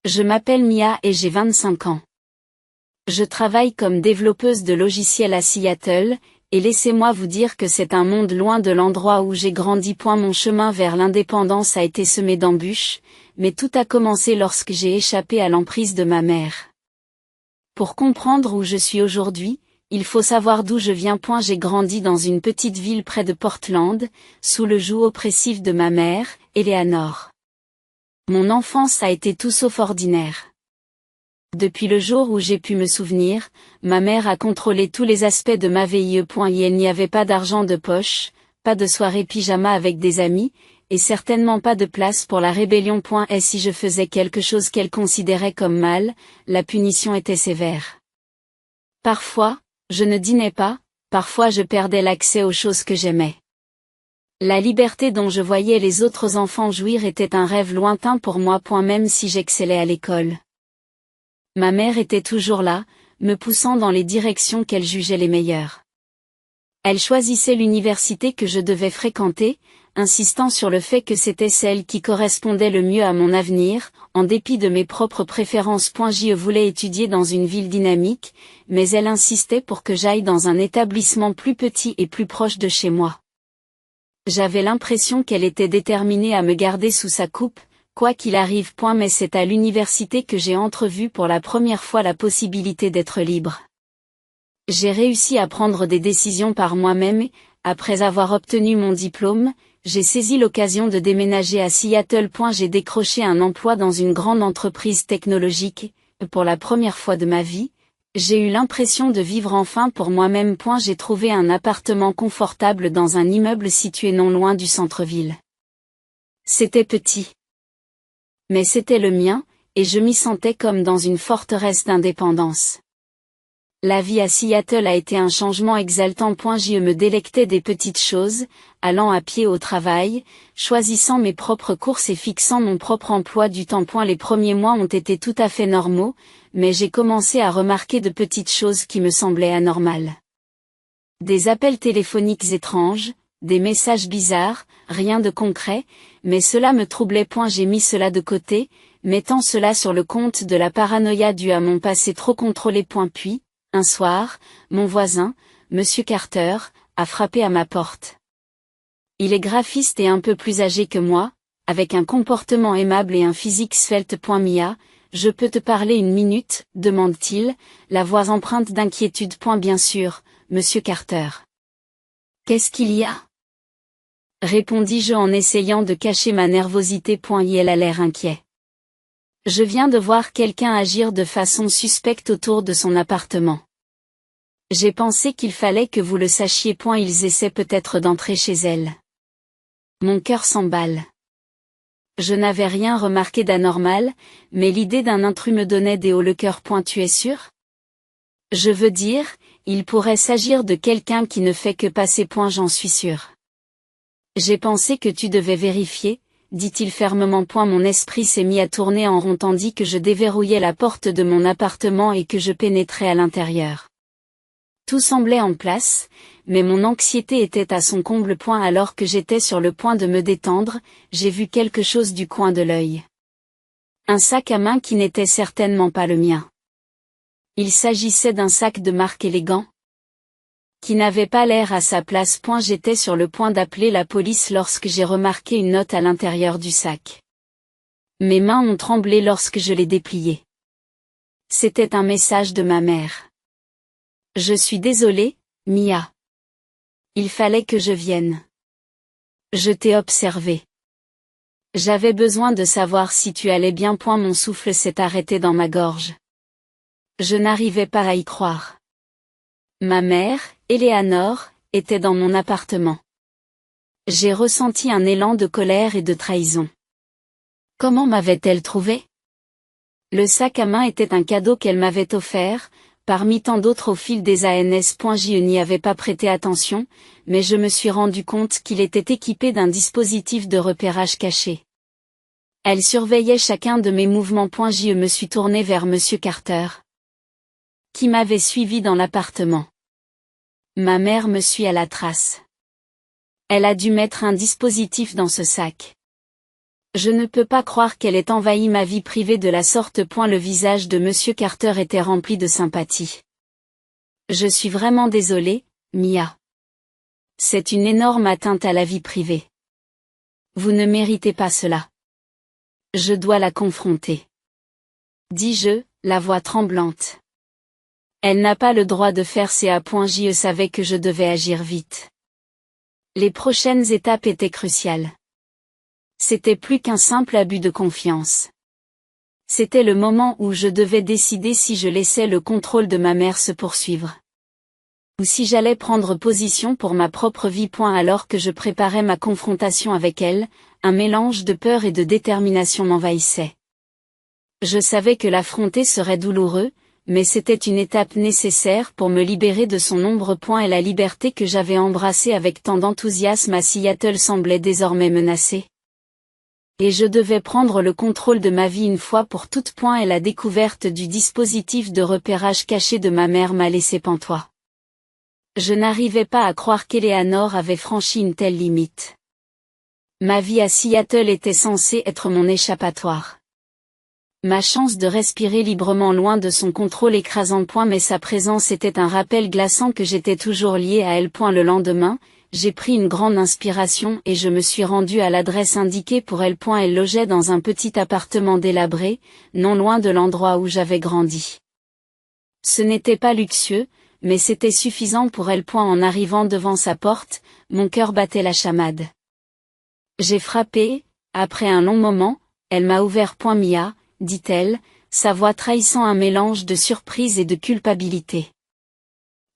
Je m'appelle Mia et j'ai 25 ans. Je travaille comme développeuse de logiciels à Seattle, et laissez-moi vous dire que c'est un monde loin de l'endroit où j'ai grandi. Mon chemin vers l'indépendance a été semé d'embûches, mais tout a commencé lorsque j'ai échappé à l'emprise de ma mère. Pour comprendre où je suis aujourd'hui, il faut savoir d'où je viens. J'ai grandi dans une petite ville près de Portland, sous le joug oppressif de ma mère, Eleanor. Mon enfance a été tout sauf ordinaire. Depuis le jour où j'ai pu me souvenir, ma mère a contrôlé tous les aspects de ma vie. Il n'y avait pas d'argent de poche, pas de soirée pyjama avec des amis, et certainement pas de place pour la rébellion. Et si je faisais quelque chose qu'elle considérait comme mal, la punition était sévère. Parfois, je ne dînais pas, parfois je perdais l'accès aux choses que j'aimais. La liberté dont je voyais les autres enfants jouir était un rêve lointain pour moi. Même si j'excellais à l'école. Ma mère était toujours là, me poussant dans les directions qu'elle jugeait les meilleures. Elle choisissait l'université que je devais fréquenter, insistant sur le fait que c'était celle qui correspondait le mieux à mon avenir, en dépit de mes propres préférences. Je voulais étudier dans une ville dynamique, mais elle insistait pour que j'aille dans un établissement plus petit et plus proche de chez moi. J'avais l'impression qu'elle était déterminée à me garder sous sa coupe, quoi qu'il arrive. Mais c'est à l'université que j'ai entrevu pour la première fois la possibilité d'être libre. J'ai réussi à prendre des décisions par moi-même et, après avoir obtenu mon diplôme, j'ai saisi l'occasion de déménager à Seattle. J'ai décroché un emploi dans une grande entreprise technologique et, pour la première fois de ma vie, j'ai eu l'impression de vivre enfin pour moi-même. J'ai trouvé un appartement confortable dans un immeuble situé non loin du centre-ville. C'était petit. Mais c'était le mien, et je m'y sentais comme dans une forteresse d'indépendance. La vie à Seattle a été un changement exaltant. Je me délectais des petites choses, allant à pied au travail, choisissant mes propres courses et fixant mon propre emploi du temps. Les premiers mois ont été tout à fait normaux, mais j'ai commencé à remarquer de petites choses qui me semblaient anormales. Des appels téléphoniques étranges, des messages bizarres, rien de concret, mais cela me troublait. J'ai mis cela de côté, mettant cela sur le compte de la paranoïa due à mon passé trop contrôlé. Puis, un soir, mon voisin, Monsieur Carter, a frappé à ma porte. Il est graphiste et un peu plus âgé que moi, avec un comportement aimable et un physique svelte. Mia, je peux te parler une minute, demande-t-il, la voix empreinte d'inquiétude. Bien sûr, Monsieur Carter. Qu'est-ce qu'il y a ? Répondis-je en essayant de cacher ma nervosité. Il a l'air inquiet. Je viens de voir quelqu'un agir de façon suspecte autour de son appartement. J'ai pensé qu'il fallait que vous le sachiez. Ils essaient peut-être d'entrer chez elle. Mon cœur s'emballe. Je n'avais rien remarqué d'anormal, mais l'idée d'un intrus me donnait des hauts le cœur. Tu es sûr ? Je veux dire, il pourrait s'agir de quelqu'un qui ne fait que passer. J'en suis sûr. J'ai pensé que tu devais vérifier, dit-il fermement. Mon esprit s'est mis à tourner en rond tandis que je déverrouillais la porte de mon appartement et que je pénétrais à l'intérieur. Tout semblait en place, mais mon anxiété était à son comble. Alors que j'étais sur le point de me détendre, j'ai vu quelque chose du coin de l'œil. Un sac à main qui n'était certainement pas le mien. Il s'agissait d'un sac de marque élégant, qui n'avait pas l'air à sa place. J'étais sur le point d'appeler la police lorsque j'ai remarqué une note à l'intérieur du sac. Mes mains ont tremblé lorsque je l'ai déplié. C'était un message de ma mère. Je suis désolée, Mia. Il fallait que je vienne. Je t'ai observé. J'avais besoin de savoir si tu allais bien. Mon souffle s'est arrêté dans ma gorge. Je n'arrivais pas à y croire. Ma mère, Eleanor, était dans mon appartement. J'ai ressenti un élan de colère et de trahison. Comment m'avait-elle trouvé ? Le sac à main était un cadeau qu'elle m'avait offert, parmi tant d'autres au fil des années. Je n'y avais pas prêté attention, mais je me suis rendu compte qu'il était équipé d'un dispositif de repérage caché. Elle surveillait chacun de mes mouvements. Je me suis tourné vers Monsieur Carter, qui m'avait suivi dans l'appartement. Ma mère me suit à la trace. Elle a dû mettre un dispositif dans ce sac. Je ne peux pas croire qu'elle ait envahi ma vie privée de la sorte. Le visage de Monsieur Carter était rempli de sympathie. Je suis vraiment désolé, Mia. C'est une énorme atteinte à la vie privée. Vous ne méritez pas cela. Je dois la confronter. Dis-je, la voix tremblante. Elle n'a pas le droit de faire ça. Je savais que je devais agir vite. Les prochaines étapes étaient cruciales. C'était plus qu'un simple abus de confiance. C'était le moment où je devais décider si je laissais le contrôle de ma mère se poursuivre. Ou si j'allais prendre position pour ma propre vie. Alors que je préparais ma confrontation avec elle, un mélange de peur et de détermination m'envahissait. Je savais que l'affronter serait douloureux, mais c'était une étape nécessaire pour me libérer de son ombre. Et la liberté que j'avais embrassée avec tant d'enthousiasme à Seattle semblait désormais menacée. Et je devais prendre le contrôle de ma vie une fois pour toutes. Et la découverte du dispositif de repérage caché de ma mère m'a laissé pantois. Je n'arrivais pas à croire qu'Eleanor avait franchi une telle limite. Ma vie à Seattle était censée être mon échappatoire. Ma chance de respirer librement loin de son contrôle écrasant. Mais sa présence était un rappel glaçant que j'étais toujours lié à elle. Le lendemain, j'ai pris une grande inspiration et je me suis rendu à l'adresse indiquée pour elle. Elle logeait dans un petit appartement délabré, non loin de l'endroit où j'avais grandi. Ce n'était pas luxueux, mais c'était suffisant pour elle. En arrivant devant sa porte, mon cœur battait la chamade. J'ai frappé, après un long moment, elle m'a ouvert. Mia, dit-elle, sa voix trahissant un mélange de surprise et de culpabilité.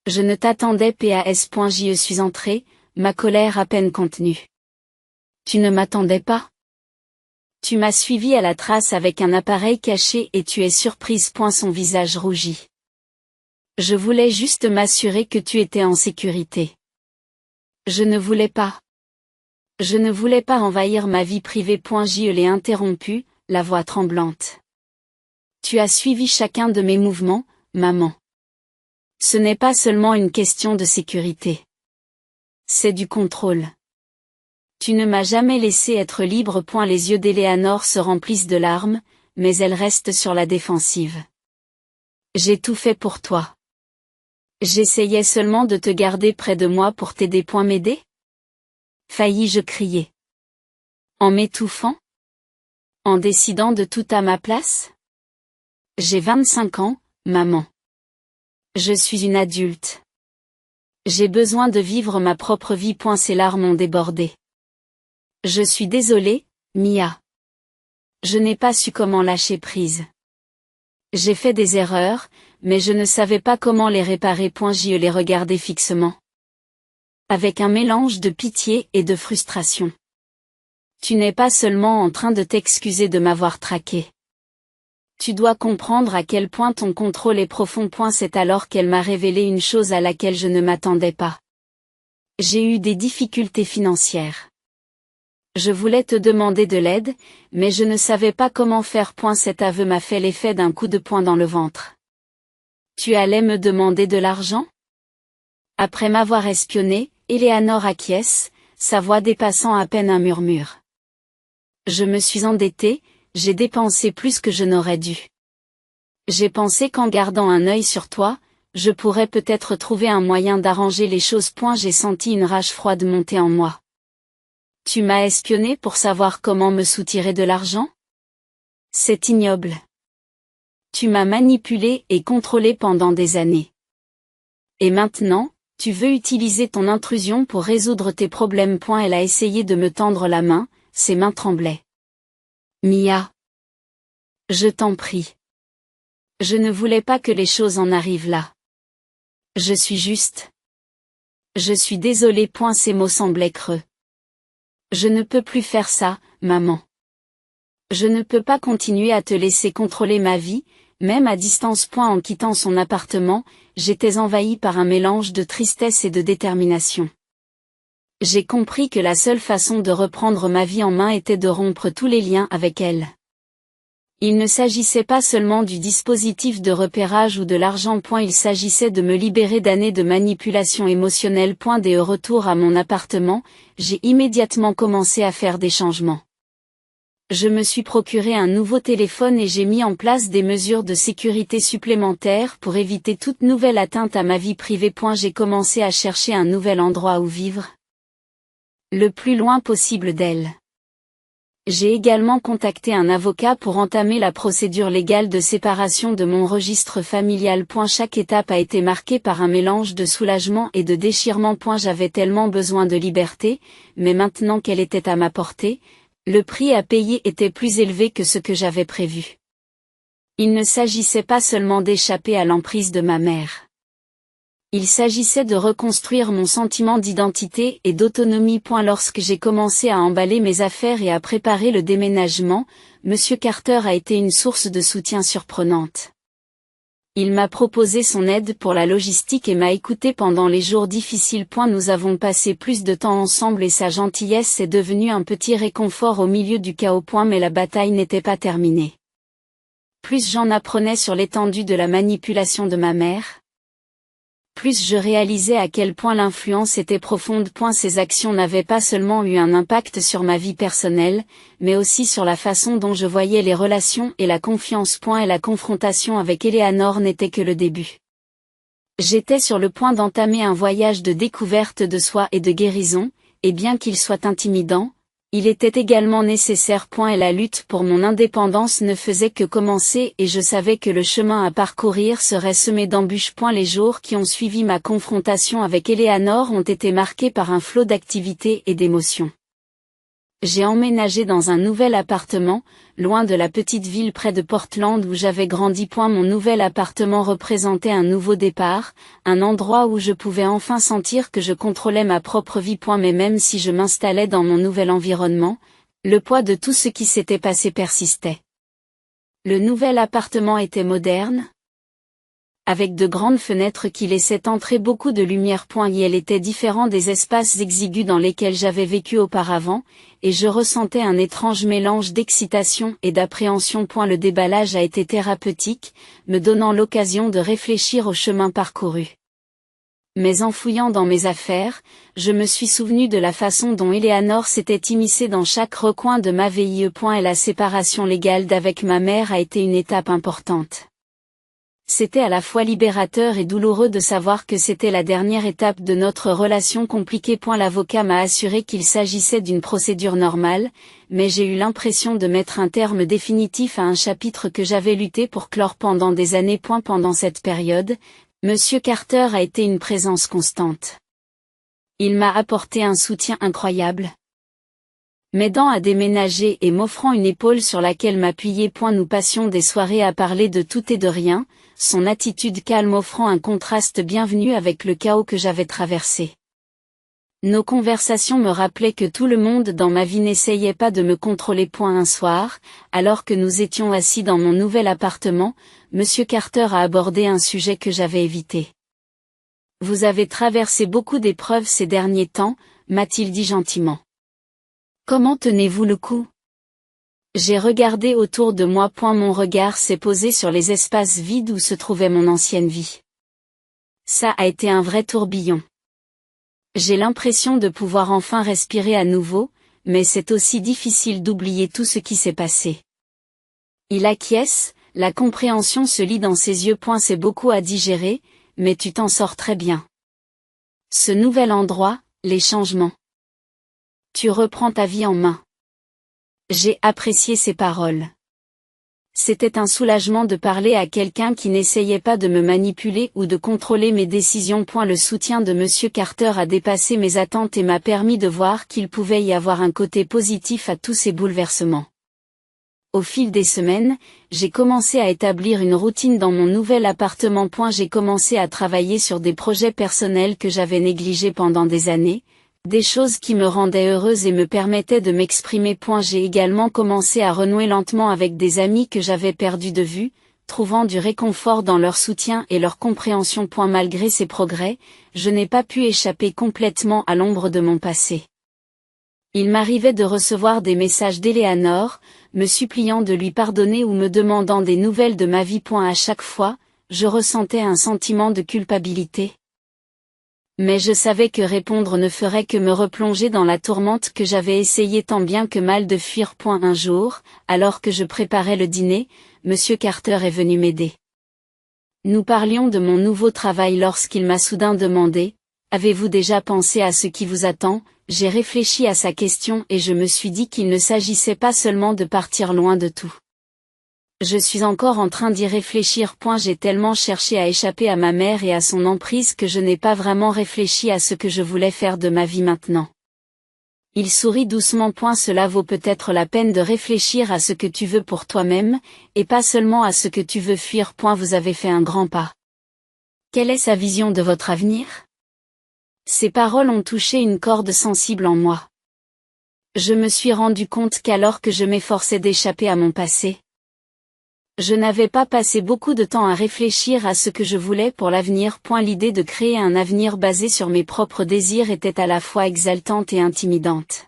Je ne t'attendais pas. Je suis entrée, ma colère à peine contenue. Tu ne m'attendais pas? Tu m'as suivi à la trace avec un appareil caché et tu es surprise. Son visage rougit. Je voulais juste m'assurer que tu étais en sécurité. Je ne voulais pas. Je ne voulais pas envahir ma vie privée. Je l'ai interrompu, la voix tremblante. Tu as suivi chacun de mes mouvements, maman. Ce n'est pas seulement une question de sécurité. C'est du contrôle. Tu ne m'as jamais laissé être libre. Les yeux d'Eleanor se remplissent de larmes, mais elle reste sur la défensive. J'ai tout fait pour toi. J'essayais seulement de te garder près de moi pour t'aider. M'aider? Faillis-je crier. En m'étouffant? En décidant de tout à ma place? J'ai 25 ans, maman. Je suis une adulte. J'ai besoin de vivre ma propre vie. Ses larmes ont débordé. Je suis désolée, Mia. Je n'ai pas su comment lâcher prise. J'ai fait des erreurs, mais je ne savais pas comment les réparer. Je les regardais fixement. Avec un mélange de pitié et de frustration. Tu n'es pas seulement en train de t'excuser de m'avoir traqué. Tu dois comprendre à quel point ton contrôle est profond. C'est alors qu'elle m'a révélé une chose à laquelle je ne m'attendais pas. J'ai eu des difficultés financières. Je voulais te demander de l'aide, mais je ne savais pas comment faire. Cet aveu m'a fait l'effet d'un coup de poing dans le ventre. Tu allais me demander de l'argent? Après m'avoir espionné, Eleanor acquiesce, sa voix dépassant à peine un murmure. Je me suis endettée, j'ai dépensé plus que je n'aurais dû. J'ai pensé qu'en gardant un œil sur toi, je pourrais peut-être trouver un moyen d'arranger les choses. J'ai senti une rage froide monter en moi. Tu m'as espionné pour savoir comment me soutirer de l'argent? C'est ignoble. Tu m'as manipulé et contrôlé pendant des années. Et maintenant, tu veux utiliser ton intrusion pour résoudre tes problèmes. Elle a essayé de me tendre la main, ses mains tremblaient. Mia. Je t'en prie. Je ne voulais pas que les choses en arrivent là. Je suis juste. Je suis désolée. Ces mots semblaient creux. Je ne peux plus faire ça, maman. Je ne peux pas continuer à te laisser contrôler ma vie, même à distance. En quittant son appartement, j'étais envahie par un mélange de tristesse et de détermination. J'ai compris que la seule façon de reprendre ma vie en main était de rompre tous les liens avec elle. Il ne s'agissait pas seulement du dispositif de repérage ou de l'argent. Il s'agissait de me libérer d'années de manipulation émotionnelle. Dès le retour à mon appartement, j'ai immédiatement commencé à faire des changements. Je me suis procuré un nouveau téléphone et j'ai mis en place des mesures de sécurité supplémentaires pour éviter toute nouvelle atteinte à ma vie privée. J'ai commencé à chercher un nouvel endroit où vivre, le plus loin possible d'elle. J'ai également contacté un avocat pour entamer la procédure légale de séparation de mon registre familial. Chaque étape a été marquée par un mélange de soulagement et de déchirement. J'avais tellement besoin de liberté, mais maintenant qu'elle était à ma portée, le prix à payer était plus élevé que ce que j'avais prévu. Il ne s'agissait pas seulement d'échapper à l'emprise de ma mère. Il s'agissait de reconstruire mon sentiment d'identité et d'autonomie. Lorsque j'ai commencé à emballer mes affaires et à préparer le déménagement, Monsieur Carter a été une source de soutien surprenante. Il m'a proposé son aide pour la logistique et m'a écouté pendant les jours difficiles. Nous avons passé plus de temps ensemble et sa gentillesse est devenue un petit réconfort au milieu du chaos. Mais la bataille n'était pas terminée. Plus j'en apprenais sur l'étendue de la manipulation de ma mère, plus je réalisais à quel point l'influence était profonde. Ces actions n'avaient pas seulement eu un impact sur ma vie personnelle, mais aussi sur la façon dont je voyais les relations et la confiance. Et la confrontation avec Eleanor n'était que le début. J'étais sur le point d'entamer un voyage de découverte de soi et de guérison, et bien qu'il soit intimidant, il était également nécessaire. Et la lutte pour mon indépendance ne faisait que commencer et je savais que le chemin à parcourir serait semé d'embûches. Les jours qui ont suivi ma confrontation avec Eleanor ont été marqués par un flot d'activités et d'émotions. J'ai emménagé dans un nouvel appartement, loin de la petite ville près de Portland où j'avais grandi. Mon nouvel appartement représentait un nouveau départ, un endroit où je pouvais enfin sentir que je contrôlais ma propre vie. Mais même si je m'installais dans mon nouvel environnement, le poids de tout ce qui s'était passé persistait. Le nouvel appartement était moderne, avec de grandes fenêtres qui laissaient entrer beaucoup de lumière. Elle était différent des espaces exigus dans lesquels j'avais vécu auparavant, et je ressentais un étrange mélange d'excitation et d'appréhension. Le déballage a été thérapeutique, me donnant l'occasion de réfléchir au chemin parcouru. Mais en fouillant dans mes affaires, je me suis souvenu de la façon dont Eleanor s'était immiscée dans chaque recoin de ma vie. Et la séparation légale d'avec ma mère a été une étape importante. C'était à la fois libérateur et douloureux de savoir que c'était la dernière étape de notre relation compliquée. L'avocat m'a assuré qu'il s'agissait d'une procédure normale, mais j'ai eu l'impression de mettre un terme définitif à un chapitre que j'avais lutté pour clore pendant des années. Pendant cette période, Monsieur Carter a été une présence constante. Il m'a apporté un soutien incroyable, m'aidant à déménager et m'offrant une épaule sur laquelle m'appuyer. Nous passions des soirées à parler de tout et de rien, son attitude calme offrant un contraste bienvenu avec le chaos que j'avais traversé. Nos conversations me rappelaient que tout le monde dans ma vie n'essayait pas de me contrôler. Un soir, alors que nous étions assis dans mon nouvel appartement, Monsieur Carter a abordé un sujet que j'avais évité. « Vous avez traversé beaucoup d'épreuves ces derniers temps », m'a-t-il dit gentiment. Comment tenez-vous le coup? J'ai regardé autour de moi. Mon regard s'est posé sur les espaces vides où se trouvait mon ancienne vie. Ça a été un vrai tourbillon. J'ai l'impression de pouvoir enfin respirer à nouveau, mais c'est aussi difficile d'oublier tout ce qui s'est passé. Il acquiesce, la compréhension se lit dans ses yeux. C'est beaucoup à digérer, mais tu t'en sors très bien. Ce nouvel endroit, les changements. Tu reprends ta vie en main. J'ai apprécié ces paroles. C'était un soulagement de parler à quelqu'un qui n'essayait pas de me manipuler ou de contrôler mes décisions. Le soutien de Monsieur Carter a dépassé mes attentes et m'a permis de voir qu'il pouvait y avoir un côté positif à tous ces bouleversements. Au fil des semaines, j'ai commencé à établir une routine dans mon nouvel appartement. J'ai commencé à travailler sur des projets personnels que j'avais négligés pendant des années, des choses qui me rendaient heureuse et me permettaient de m'exprimer. J'ai également commencé à renouer lentement avec des amis que j'avais perdus de vue, trouvant du réconfort dans leur soutien et leur compréhension. Malgré ces progrès, je n'ai pas pu échapper complètement à l'ombre de mon passé. Il m'arrivait de recevoir des messages d'Eleanor, me suppliant de lui pardonner ou me demandant des nouvelles de ma vie. À chaque fois, je ressentais un sentiment de culpabilité. Mais je savais que répondre ne ferait que me replonger dans la tourmente que j'avais essayé tant bien que mal de fuir. Un jour, alors que je préparais le dîner, Monsieur Carter est venu m'aider. Nous parlions de mon nouveau travail lorsqu'il m'a soudain demandé « Avez-vous déjà pensé à ce qui vous attend ?» J'ai réfléchi à sa question et je me suis dit qu'il ne s'agissait pas seulement de partir loin de tout. Je suis encore en train d'y réfléchir. J'ai tellement cherché à échapper à ma mère et à son emprise que je n'ai pas vraiment réfléchi à ce que je voulais faire de ma vie maintenant. Il sourit doucement. Cela vaut peut-être la peine de réfléchir à ce que tu veux pour toi-même, et pas seulement à ce que tu veux fuir. Vous avez fait un grand pas. Quelle est sa vision de votre avenir? Ces paroles ont touché une corde sensible en moi. Je me suis rendu compte qu'alors que je m'efforçais d'échapper à mon passé, je n'avais pas passé beaucoup de temps à réfléchir à ce que je voulais pour l'avenir. L'idée de créer un avenir basé sur mes propres désirs était à la fois exaltante et intimidante.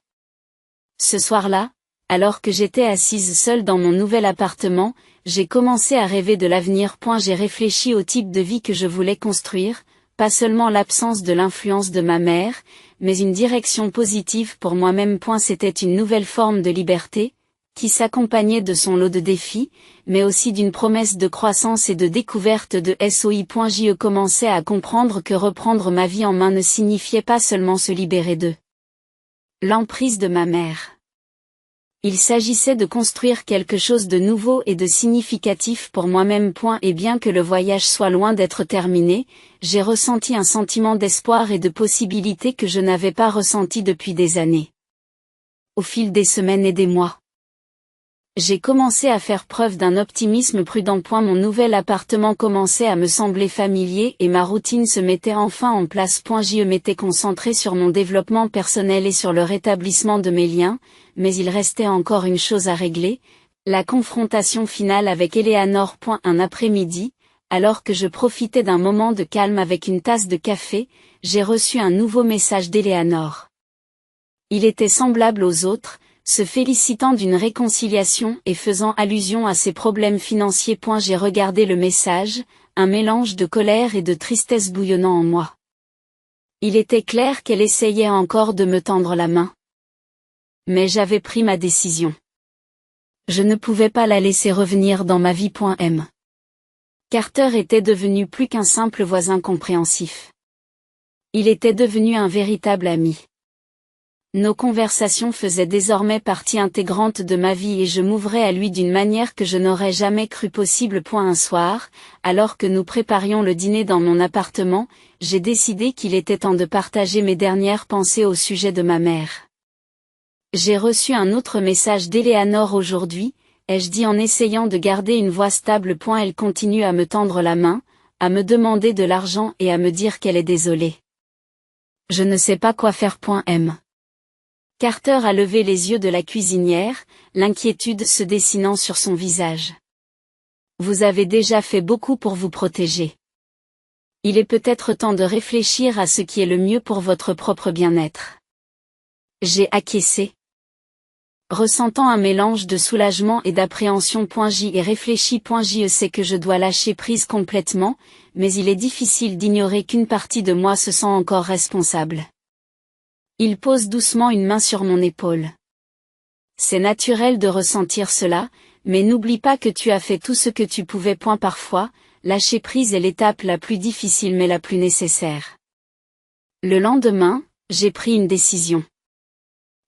Ce soir-là, alors que j'étais assise seule dans mon nouvel appartement, j'ai commencé à rêver de l'avenir. J'ai réfléchi au type de vie que je voulais construire, pas seulement l'absence de l'influence de ma mère, mais une direction positive pour moi-même. C'était une nouvelle forme de liberté, qui s'accompagnait de son lot de défis, mais aussi d'une promesse de croissance et de découverte de soi. J'y commençais à comprendre que reprendre ma vie en main ne signifiait pas seulement se libérer de l'emprise de ma mère. Il s'agissait de construire quelque chose de nouveau et de significatif pour moi-même. Et bien que le voyage soit loin d'être terminé, j'ai ressenti un sentiment d'espoir et de possibilité que je n'avais pas ressenti depuis des années. Au fil des semaines et des mois, j'ai commencé à faire preuve d'un optimisme prudent. Mon nouvel appartement commençait à me sembler familier et ma routine se mettait enfin en place. J'y m'étais concentré sur mon développement personnel et sur le rétablissement de mes liens, mais il restait encore une chose à régler, la confrontation finale avec Eleanor. Un après-midi, alors que je profitais d'un moment de calme avec une tasse de café, j'ai reçu un nouveau message d'Eleanor. Il était semblable aux autres, se félicitant d'une réconciliation et faisant allusion à ses problèmes financiers. J'ai regardé le message, un mélange de colère et de tristesse bouillonnant en moi. Il était clair qu'elle essayait encore de me tendre la main. Mais j'avais pris ma décision. Je ne pouvais pas la laisser revenir dans ma vie. Carter était devenu plus qu'un simple voisin compréhensif. Il était devenu un véritable ami. Nos conversations faisaient désormais partie intégrante de ma vie et je m'ouvrais à lui d'une manière que je n'aurais jamais cru possible. Un soir, alors que nous préparions le dîner dans mon appartement, j'ai décidé qu'il était temps de partager mes dernières pensées au sujet de ma mère. J'ai reçu un autre message d'Eleanor aujourd'hui, ai-je dit en essayant de garder une voix stable. Elle continue à me tendre la main, à me demander de l'argent et à me dire qu'elle est désolée. Je ne sais pas quoi faire. Carter a levé les yeux de la cuisinière, l'inquiétude se dessinant sur son visage. Vous avez déjà fait beaucoup pour vous protéger. Il est peut-être temps de réfléchir à ce qui est le mieux pour votre propre bien-être. J'ai acquiescé. Ressentant un mélange de soulagement et d'appréhension. J'y ai réfléchi. Je sais que je dois lâcher prise complètement, mais il est difficile d'ignorer qu'une partie de moi se sent encore responsable. Il pose doucement une main sur mon épaule. C'est naturel de ressentir cela, mais n'oublie pas que tu as fait tout ce que tu pouvais. Parfois, lâcher prise est l'étape la plus difficile mais la plus nécessaire. Le lendemain, j'ai pris une décision.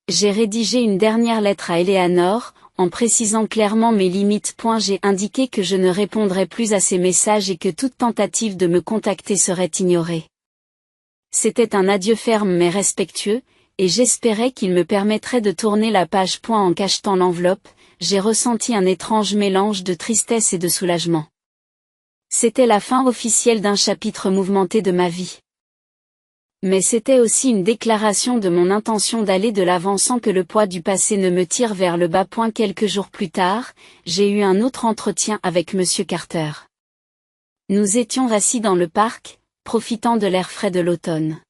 J'ai rédigé une dernière lettre à Eleanor, en précisant clairement mes limites. J'ai indiqué que je ne répondrais plus à ses messages et que toute tentative de me contacter serait ignorée. C'était un adieu ferme mais respectueux, et j'espérais qu'il me permettrait de tourner la page. En cachetant l'enveloppe, j'ai ressenti un étrange mélange de tristesse et de soulagement. C'était la fin officielle d'un chapitre mouvementé de ma vie. Mais c'était aussi une déclaration de mon intention d'aller de l'avant sans que le poids du passé ne me tire vers le bas. Quelques jours plus tard, j'ai eu un autre entretien avec Monsieur Carter. Nous étions assis dans le parc, profitant de l'air frais de l'automne.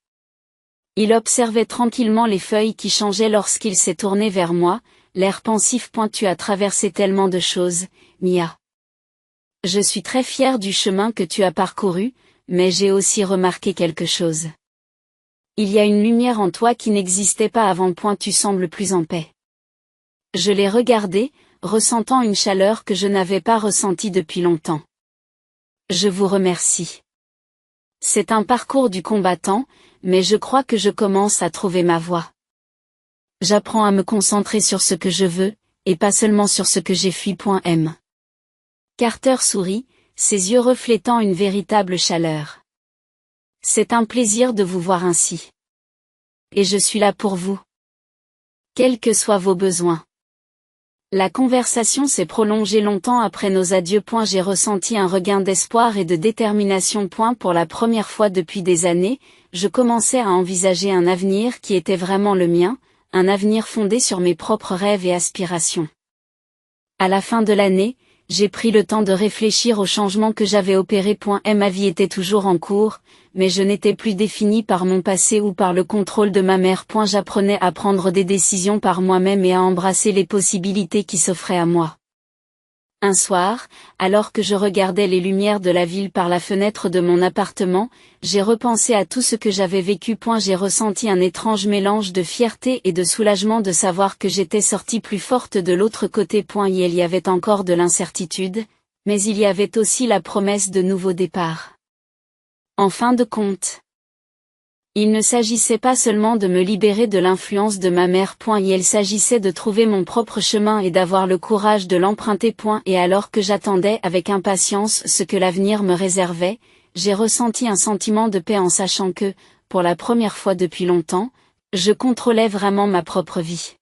Il observait tranquillement les feuilles qui changeaient lorsqu'il s'est tourné vers moi, l'air pensif. Tu as traversé tellement de choses, Mia. Je suis très fière du chemin que tu as parcouru, mais j'ai aussi remarqué quelque chose. Il y a une lumière en toi qui n'existait pas avant. Tu sembles plus en paix. Je l'ai regardé, ressentant une chaleur que je n'avais pas ressentie depuis longtemps. Je vous remercie. C'est un parcours du combattant, mais je crois que je commence à trouver ma voie. J'apprends à me concentrer sur ce que je veux, et pas seulement sur ce que j'ai fui. M. Carter sourit, ses yeux reflétant une véritable chaleur. C'est un plaisir de vous voir ainsi. Et je suis là pour vous. Quels que soient vos besoins. La conversation s'est prolongée longtemps après nos adieux. J'ai ressenti un regain d'espoir et de détermination. Pour la première fois depuis des années, je commençais à envisager un avenir qui était vraiment le mien, un avenir fondé sur mes propres rêves et aspirations. À la fin de l'année, j'ai pris le temps de réfléchir aux changements que j'avais opérés. Ma vie était toujours en cours, mais je n'étais plus définie par mon passé ou par le contrôle de ma mère. J'apprenais à prendre des décisions par moi-même et à embrasser les possibilités qui s'offraient à moi. Un soir, alors que je regardais les lumières de la ville par la fenêtre de mon appartement, j'ai repensé à tout ce que j'avais vécu. J'ai ressenti un étrange mélange de fierté et de soulagement de savoir que j'étais sortie plus forte de l'autre côté. Il y avait encore de l'incertitude, mais il y avait aussi la promesse de nouveaux départs. En fin de compte, il ne s'agissait pas seulement de me libérer de l'influence de ma mère. Il s'agissait de trouver mon propre chemin et d'avoir le courage de l'emprunter. Et alors que j'attendais avec impatience ce que l'avenir me réservait, j'ai ressenti un sentiment de paix en sachant que, pour la première fois depuis longtemps, je contrôlais vraiment ma propre vie.